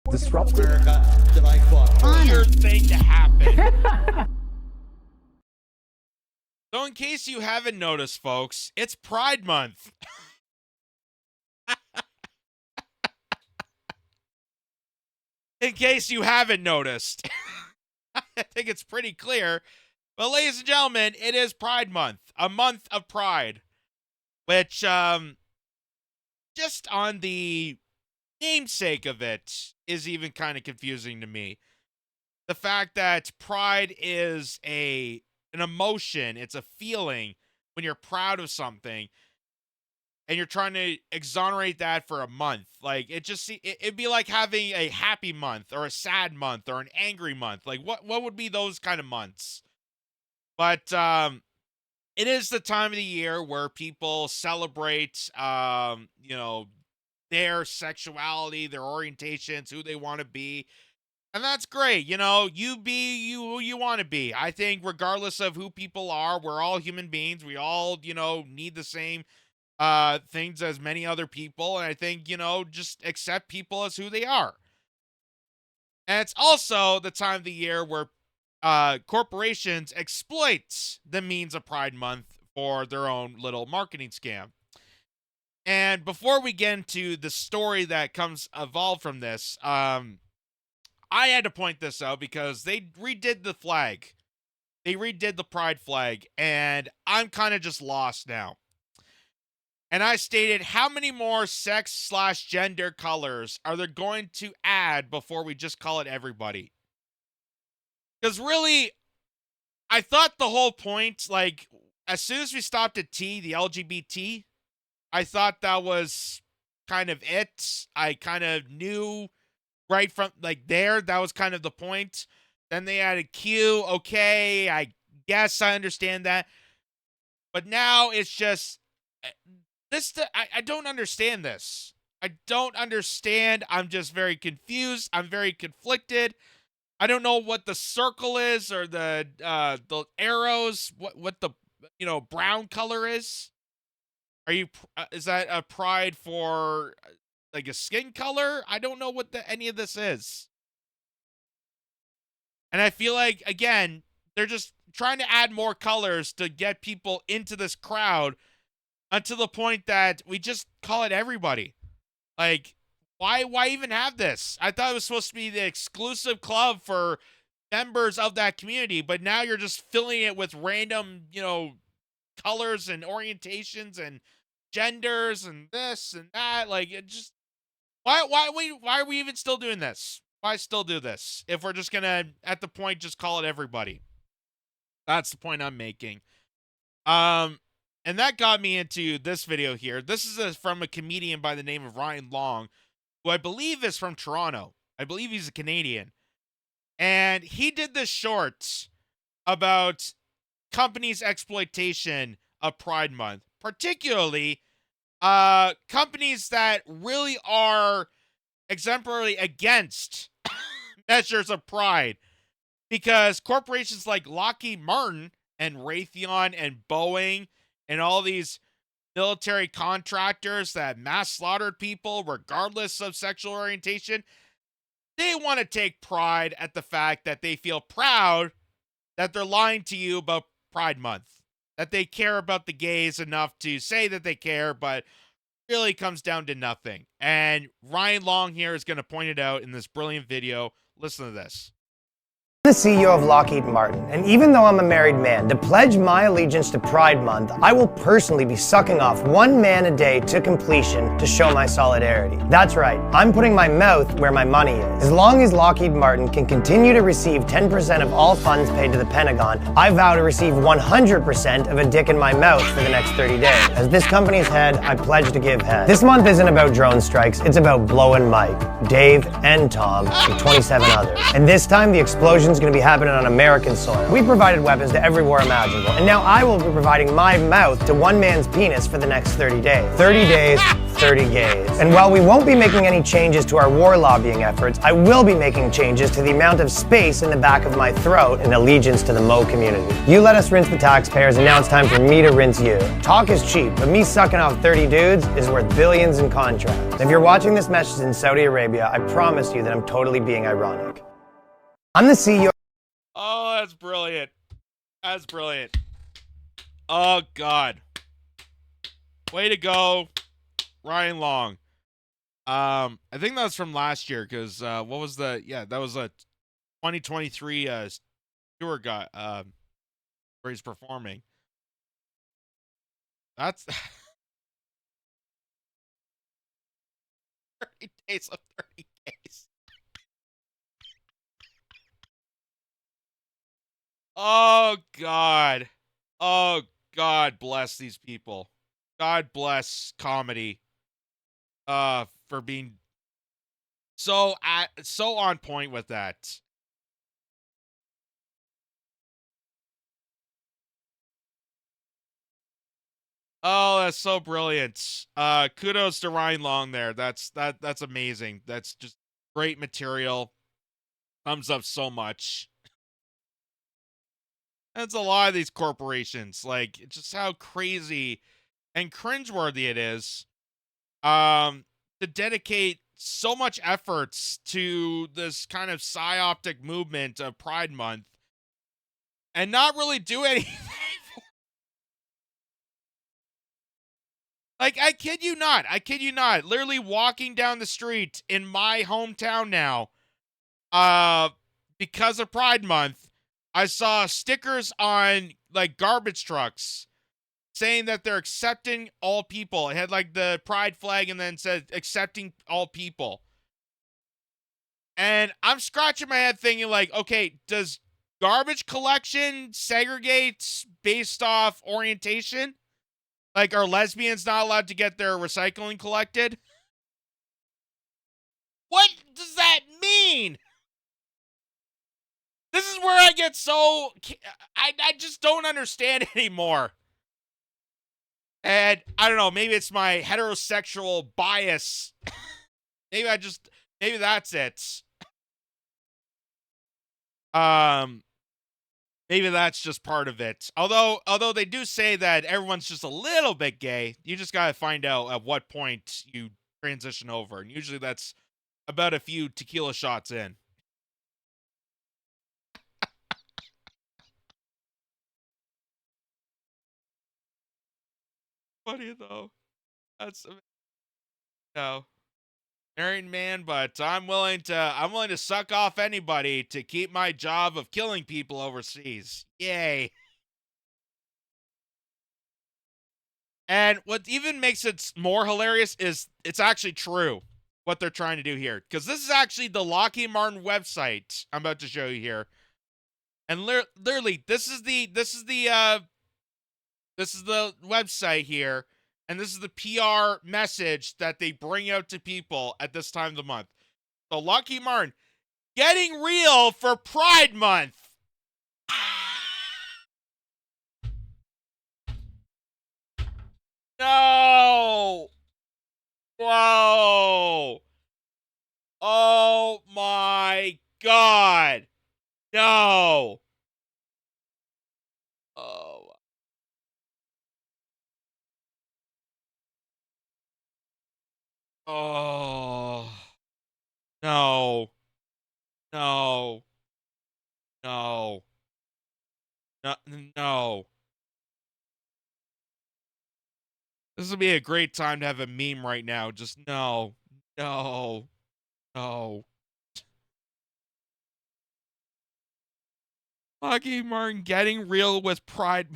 disruptive. America that I fuck. Weird thing to happen. So in case you haven't noticed, folks, it's Pride Month. In case you haven't noticed. I think it's pretty clear. But ladies and gentlemen, it is Pride Month. A month of pride. Which, just on the namesake of it, is even kind of confusing to me. The fact that pride is an emotion, it's a feeling when you're proud of something and you're trying to exonerate that for a month. Like, it'd be like having a happy month or a sad month or an angry month. Like, what would be those kind of months? But it is the time of the year where people celebrate, their sexuality, their orientations, who they want to be. And that's great. You be who you want to be. I think regardless of who people are, we're all human beings. We all, need the same things as many other people. And I think, just accept people as who they are. And it's also the time of the year where corporations exploit the means of Pride Month for their own little marketing scam. And before we get into the story that evolved from this, I had to point this out because they redid the flag. They redid the pride flag, and I'm kind of just lost now. And I stated, how many more sex/gender colors are they going to add before we just call it everybody? Because really, I thought the whole point, like, as soon as we stopped at T, the LGBT, I thought that was kind of it. I kind of knew right from, like, there, that was kind of the point. Then they added Q. Okay, I guess I understand that. But now it's just, I don't understand this. I don't understand. I'm just very confused. I'm very conflicted. I don't know what the circle is or the arrows, what the, brown color is. Is that a pride for like a skin color? I don't know what any of this is. And I feel like, again, they're just trying to add more colors to get people into this crowd until the point that we just call it everybody. Like, why even have this? I thought it was supposed to be the exclusive club for members of that community, but now you're just filling it with random, colors and orientations and genders and this and that. Like, it just, why are we even still doing this? Why still do this if we're just gonna, at the point, just call it everybody? That's the point I'm making. And that got me into this video here. This is from a comedian by the name of Ryan Long, who I believe is from Toronto. I believe he's a Canadian. And he did this short about companies' exploitation of Pride Month, particularly companies that really are exemplary against measures of pride, because corporations like Lockheed Martin and Raytheon and Boeing and all these military contractors that mass slaughtered people regardless of sexual orientation, they want to take pride at the fact that they feel proud that they're lying to you about Pride Month, that they care about the gays enough to say that they care, but really comes down to nothing. And Ryan Long here is going to point it out in this brilliant video. Listen to this. I'm the CEO of Lockheed Martin, and even though I'm a married man, to pledge my allegiance to Pride Month, I will personally be sucking off one man a day to completion to show my solidarity. That's right, I'm putting my mouth where my money is. As long as Lockheed Martin can continue to receive 10% of all funds paid to the Pentagon, I vow to receive 100% of a dick in my mouth for the next 30 days. As this company's head, I pledge to give head. This month isn't about drone strikes, it's about blowing Mike, Dave, and Tom, and 27 others. And this time, the explosions is going to be happening on American soil. We provided weapons to every war imaginable, and now I will be providing my mouth to one man's penis for the next 30 days. 30 days, 30 gays. And while we won't be making any changes to our war lobbying efforts, I will be making changes to the amount of space in the back of my throat in allegiance to the Mo community. You let us rinse the taxpayers, and now it's time for me to rinse you. Talk is cheap, but me sucking off 30 dudes is worth billions in contracts. If you're watching this message in Saudi Arabia, I promise you that I'm totally being ironic. I'm the CEO. Oh, that's brilliant. That's brilliant. Oh, God. Way to go, Ryan Long. I think that was from last year, because what was the... Yeah, that was a 2023 tour guy where he's performing. That's... 30 days of 30 days. Oh, God. Oh, God bless these people. God bless comedy for being so on point with that. Oh, that's so brilliant. Kudos to Ryan Long there. That's amazing. That's just great material. Thumbs up so much. That's a lot of these corporations. Like, just how crazy and cringeworthy it is to dedicate so much efforts to this kind of psyoptic movement of Pride Month and not really do anything. Like, I kid you not. Literally walking down the street in my hometown now, because of Pride Month, I saw stickers on, like, garbage trucks saying that they're accepting all people. It had, like, the pride flag and then said accepting all people. And I'm scratching my head thinking, like, okay, does garbage collection segregate based off orientation? Like, are lesbians not allowed to get their recycling collected? What does that mean? This is where I get so... I just don't understand anymore. And, I don't know, maybe it's my heterosexual bias. Maybe that's it. Maybe that's just part of it. Although they do say that everyone's just a little bit gay. You just gotta find out at what point you transition over. And usually that's about a few tequila shots in. Funny though. That's no. Married man, but I'm willing to suck off anybody to keep my job of killing people overseas. Yay. And what even makes it more hilarious is it's actually true what they're trying to do here. Because this is actually the Lockheed Martin website I'm about to show you here. And literally, this is the website here. And this is the PR message that they bring out to people at this time of the month. So Lockheed Martin, getting real for Pride Month. No. Whoa. Oh my God. No. Oh. Oh. No. No. No. No. No. This would be a great time to have a meme right now. Just no. No. No. Lockheed Martin getting real with Pride.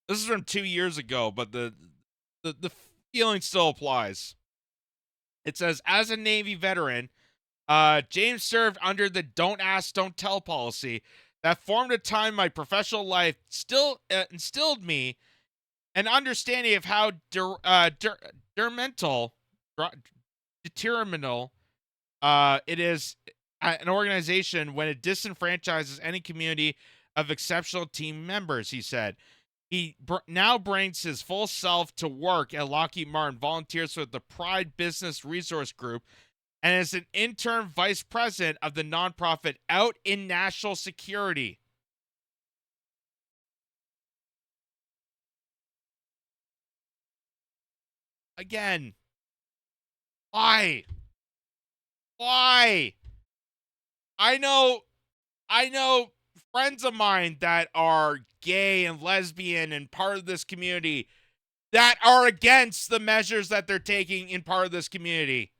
This is from 2 years ago, but the feeling still applies. It says, as a Navy veteran, James served under the don't ask, don't tell policy that formed a time in my professional life still instilled me an understanding of how detrimental detrimental. It is an organization when it disenfranchises any community of exceptional team members, he said. He now brings his full self to work at Lockheed Martin, volunteers with the Pride Business Resource Group, and is an interim vice president of the nonprofit Out in National Security. Again, why? Why? I know friends of mine that are gay and lesbian and part of this community that are against the measures that they're taking in part of this community.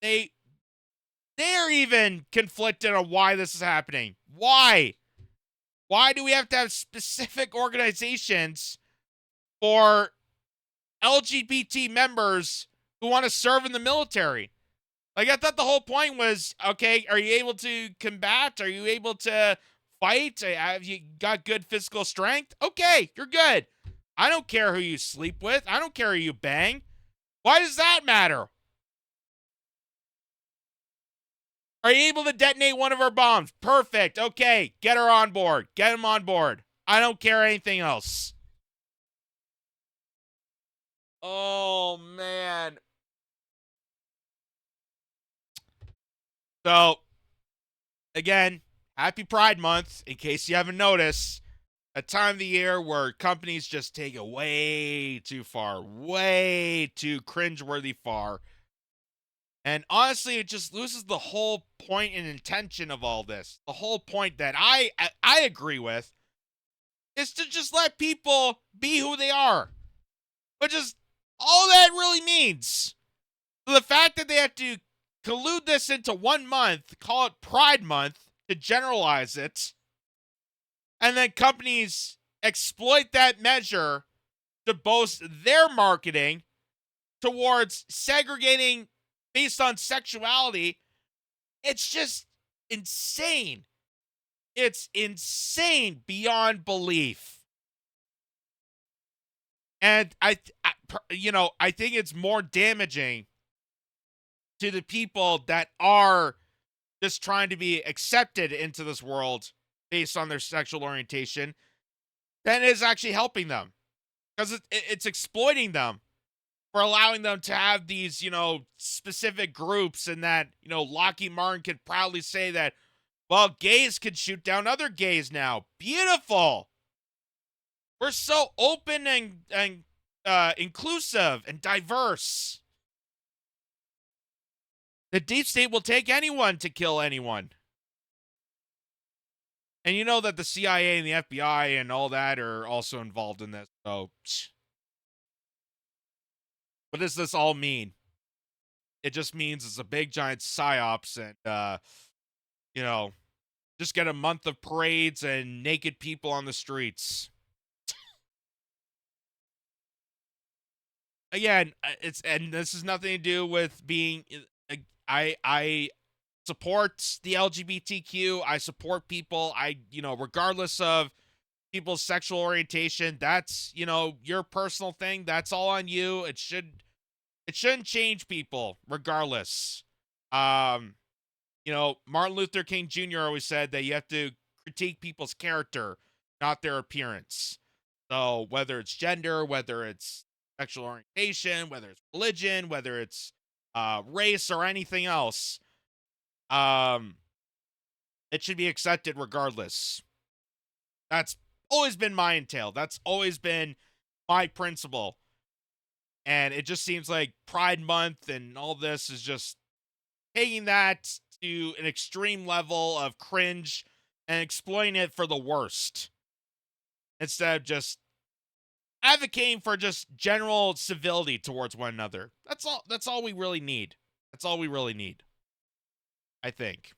They're even conflicted on why this is happening. Why? Why do we have to have specific organizations for LGBT members who want to serve in the military? Like, I thought the whole point was, okay, are you able to combat? Are you able to fight? Have you got good physical strength? Okay, you're good. I don't care who you sleep with. I don't care who you bang. Why does that matter? Are you able to detonate one of our bombs? Perfect. Okay, get her on board. Get him on board. I don't care anything else. Oh, man. So, again, happy Pride Month, in case you haven't noticed. A time of the year where companies just take it way too far, way too cringeworthy far. And honestly, it just loses the whole point and intention of all this. The whole point that I agree with is to just let people be who they are. Which is all that really means. So the fact that they have to collude this into 1 month, call it Pride Month, to generalize it, and then companies exploit that measure to boast their marketing towards segregating based on sexuality, it's just insane. It's insane beyond belief. And I think it's more damaging to the people that are just trying to be accepted into this world based on their sexual orientation than it is actually helping them. Because it's exploiting them for allowing them to have these, specific groups, and that, Lockheed Martin could proudly say that, well, gays can shoot down other gays now. Beautiful. We're so open and inclusive and diverse. The deep state will take anyone to kill anyone. And you know that the CIA and the FBI and all that are also involved in this. So, what does this all mean? It just means it's a big giant psyops, and just get a month of parades and naked people on the streets. Again, and this has nothing to do with being. I support the LGBTQ. I support people. Regardless of people's sexual orientation, that's, your personal thing. That's all on you. It shouldn't change people regardless. Martin Luther King Jr. always said that you have to critique people's character, not their appearance. So whether it's gender, whether it's sexual orientation, whether it's religion, whether it's race or anything else, it should be accepted regardless. That's always been my entail. That's always been my principle. And it just seems like Pride Month and all this is just taking that to an extreme level of cringe and exploiting it for the worst, instead of just advocating for just general civility towards one another. That's all we really need. That's all we really need, I think.